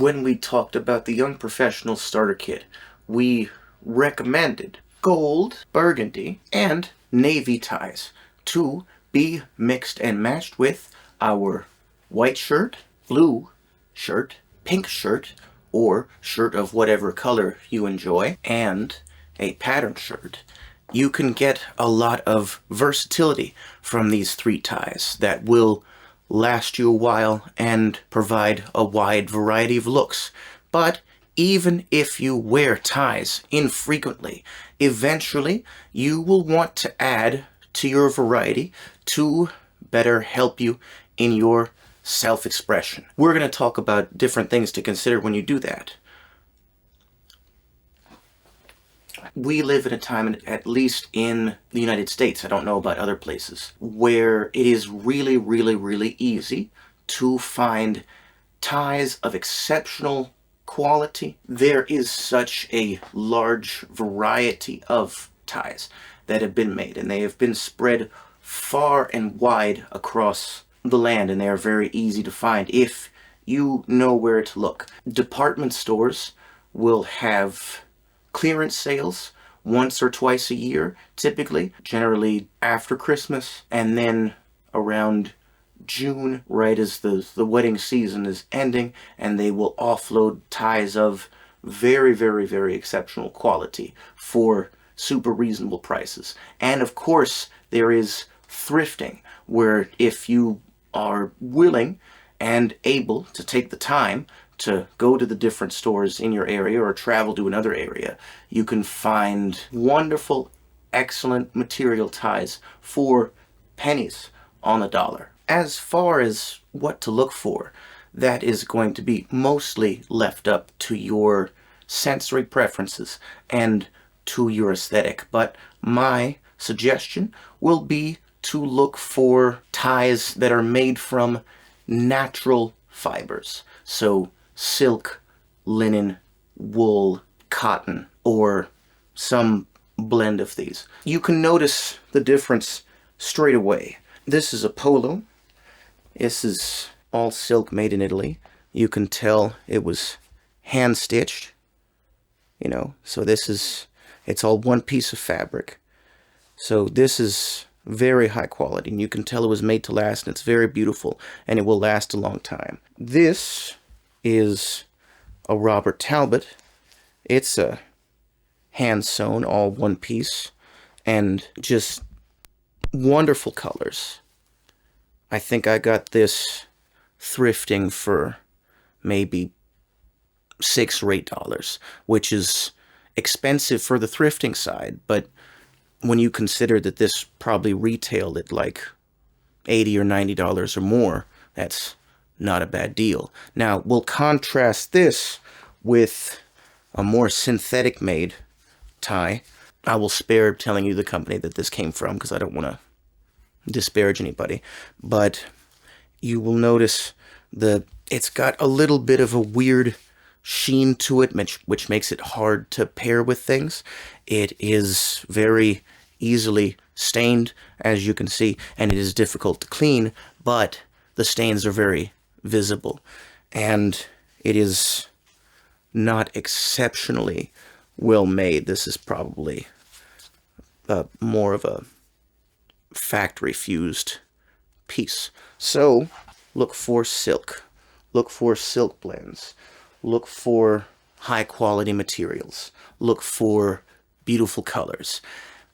when we talked about the Young Professional Starter Kit, we recommended gold, burgundy, and navy ties to be mixed and matched with our white shirt, blue shirt, pink shirt, or shirt of whatever color you enjoy, and a pattern shirt. You can get a lot of versatility from these 3 ties that will last you a while and provide a wide variety of looks. But even if you wear ties infrequently, eventually you will want to add to your variety to better help you in your self-expression. We're going to talk about different things to consider when you do that. We live in a time, at least in the United States, I don't know about other places, where it is really, really, really easy to find ties of exceptional quality. There is such a large variety of ties that have been made, and they have been spread far and wide across the land, and they are very easy to find if you know where to look. Department stores will have clearance sales once or twice a year, typically, generally after Christmas, and then around June, right as the wedding season is ending, and they will offload ties of very, very, very exceptional quality for super reasonable prices. And of course, there is thrifting, where if you are willing and able to take the time to go to the different stores in your area or travel to another area, you can find wonderful, excellent material ties for pennies on the dollar. As far as what to look for, that is going to be mostly left up to your sensory preferences and to your aesthetic. But my suggestion will be to look for ties that are made from natural fibers. So silk, linen, wool, cotton, or some blend of these. You can notice the difference straight away. This is a polo. This is all silk made in Italy. You can tell it was hand stitched, so it's all one piece of fabric. So this is very high quality, and you can tell it was made to last, and it's very beautiful, and it will last a long time. This is a Robert Talbot. It's a hand sewn, all one piece, and just wonderful colors. I think I got this thrifting for maybe $6 or $8, which is expensive for the thrifting side, but when you consider that this probably retailed at like $80 or $90 or more, that's not a bad deal. Now, we'll contrast this with a more synthetic made tie. I will spare telling you the company that this came from because I don't want to disparage anybody, but you will notice it's got a little bit of a weird sheen to it, which makes it hard to pair with things. It is very easily stained, as you can see, and it is difficult to clean, but the stains are very visible, and it is not exceptionally well made. This is probably more of a factory fused piece. So look for silk, look for silk blends, look for high quality materials, look for beautiful colors.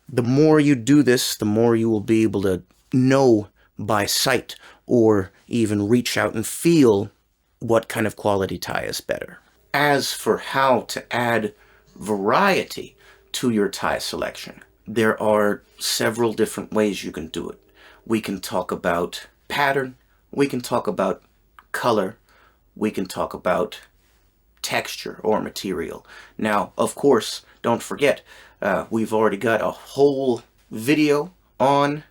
The more you do this, the more you will be able to know by sight or even reach out and feel what kind of quality tie is better. As for how to add variety to your tie selection, there are several different ways you can do it. We can talk about pattern, we can talk about color, we can talk about texture or material. Now, of course, don't forget, we've already got a whole video on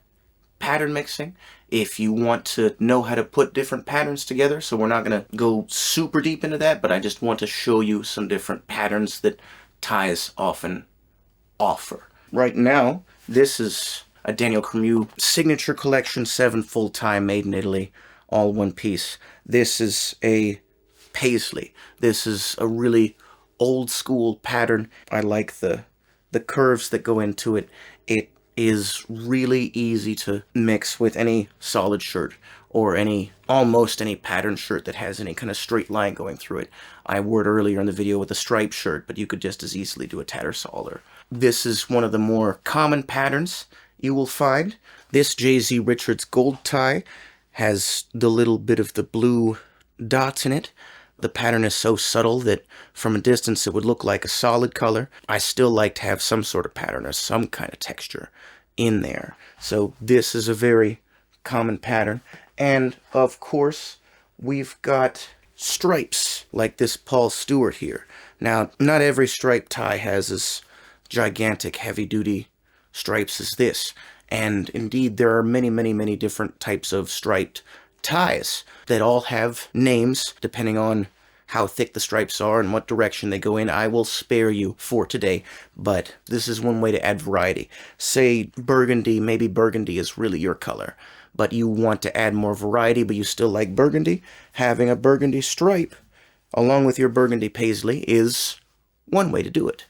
pattern mixing if you want to know how to put different patterns together. So we're not going to go super deep into that, but I just want to show you some different patterns that ties often offer. Right now, this is a Daniel Cormier Signature Collection 7 full tie made in Italy, all one piece. This is a paisley. This is a really old school pattern. I like the curves that go into it. It is really easy to mix with any solid shirt or almost any pattern shirt that has any kind of straight line going through it. I wore it earlier in the video with a striped shirt, but you could just as easily do a tattersall. This is one of the more common patterns you will find. This J.Z. Richards gold tie has the little bit of the blue dots in it. The pattern is so subtle that from a distance it would look like a solid color. I still like to have some sort of pattern or some kind of texture in there. So this is a very common pattern. And of course, we've got stripes like this Paul Stewart here. Now, not every striped tie has as gigantic, heavy-duty stripes as this. And indeed, there are many, many, many different types of striped ties that all have names depending on how thick the stripes are and what direction they go in. I will spare you for today, but this is one way to add variety. Say burgundy, maybe burgundy is really your color, but you want to add more variety, but you still like burgundy. Having a burgundy stripe along with your burgundy paisley is one way to do it.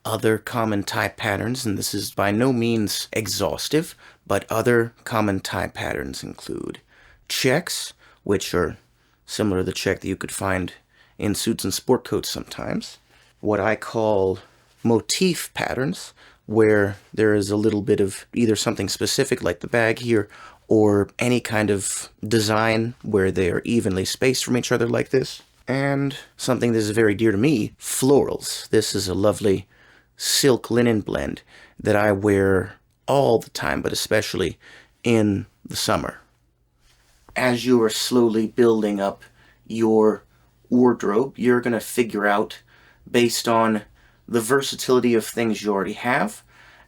Other common tie patterns, and this is by no means exhaustive, but other common tie patterns include checks, which are similar to the check that you could find in suits and sport coats sometimes. What I call motif patterns, where there is a little bit of either something specific like the bag here, or any kind of design where they are evenly spaced from each other like this. And something that is very dear to me, florals. This is a lovely silk linen blend that I wear all the time, but especially in the summer. As you are slowly building up your wardrobe, you're going to figure out, based on the versatility of things you already have,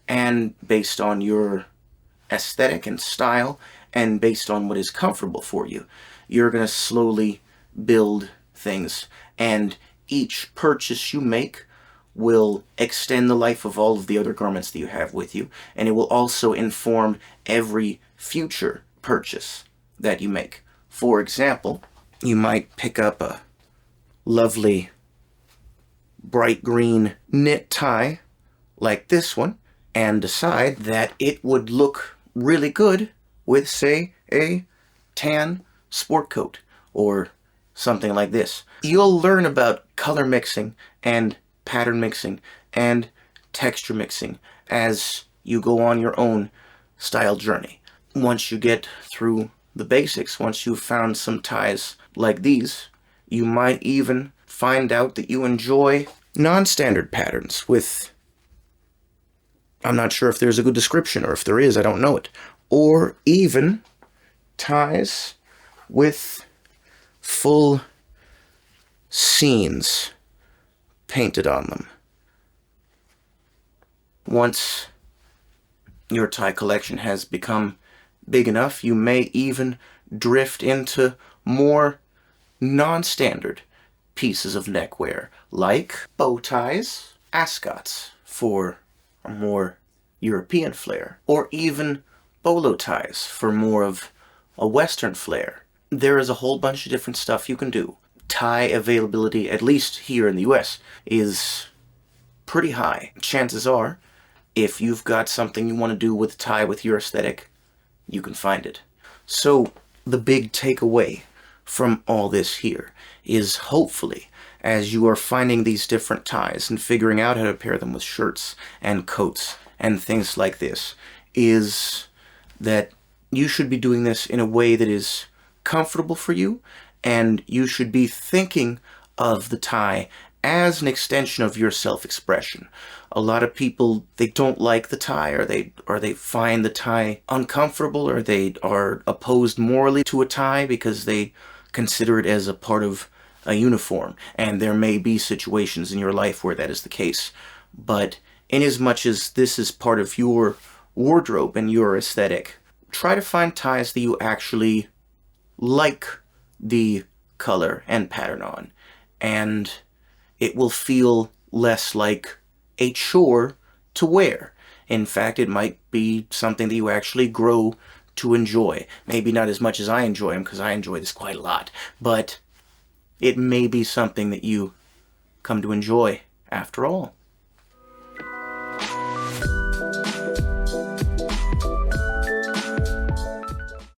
and based on your aesthetic and style, and based on what is comfortable for you, you're going to slowly build things. And each purchase you make will extend the life of all of the other garments that you have with you, and it will also inform every future purchase that you make. For example, you might pick up a lovely bright green knit tie like this one and decide that it would look really good with, say, a tan sport coat or something like this. You'll learn about color mixing and pattern mixing and texture mixing as you go on your own style journey. Once you get through the basics, once you've found some ties like these, you might even find out that you enjoy non-standard patterns with, I'm not sure if there's a good description, or if there is, I don't know it, or even ties with full scenes painted on them. Once your tie collection has become big enough, you may even drift into more non-standard pieces of neckwear, like bow ties, ascots for a more European flair, or even bolo ties for more of a Western flair. There is a whole bunch of different stuff you can do. Tie availability, at least here in the US, is pretty high. Chances are, if you've got something you want to do with a tie with your aesthetic, you can find it. So the big takeaway from all this here is, hopefully, as you are finding these different ties and figuring out how to pair them with shirts and coats and things like this, is that you should be doing this in a way that is comfortable for you, and you should be thinking of the tie as an extension of your self-expression. A lot of people, they don't like the tie, or they find the tie uncomfortable, or they are opposed morally to a tie because they consider it as a part of a uniform. And there may be situations in your life where that is the case. But inasmuch as this is part of your wardrobe and your aesthetic, try to find ties that you actually like the color and pattern on, and it will feel less like a chore to wear. In fact, it might be something that you actually grow to enjoy. Maybe not as much as I enjoy them, because I enjoy this quite a lot, but it may be something that you come to enjoy after all.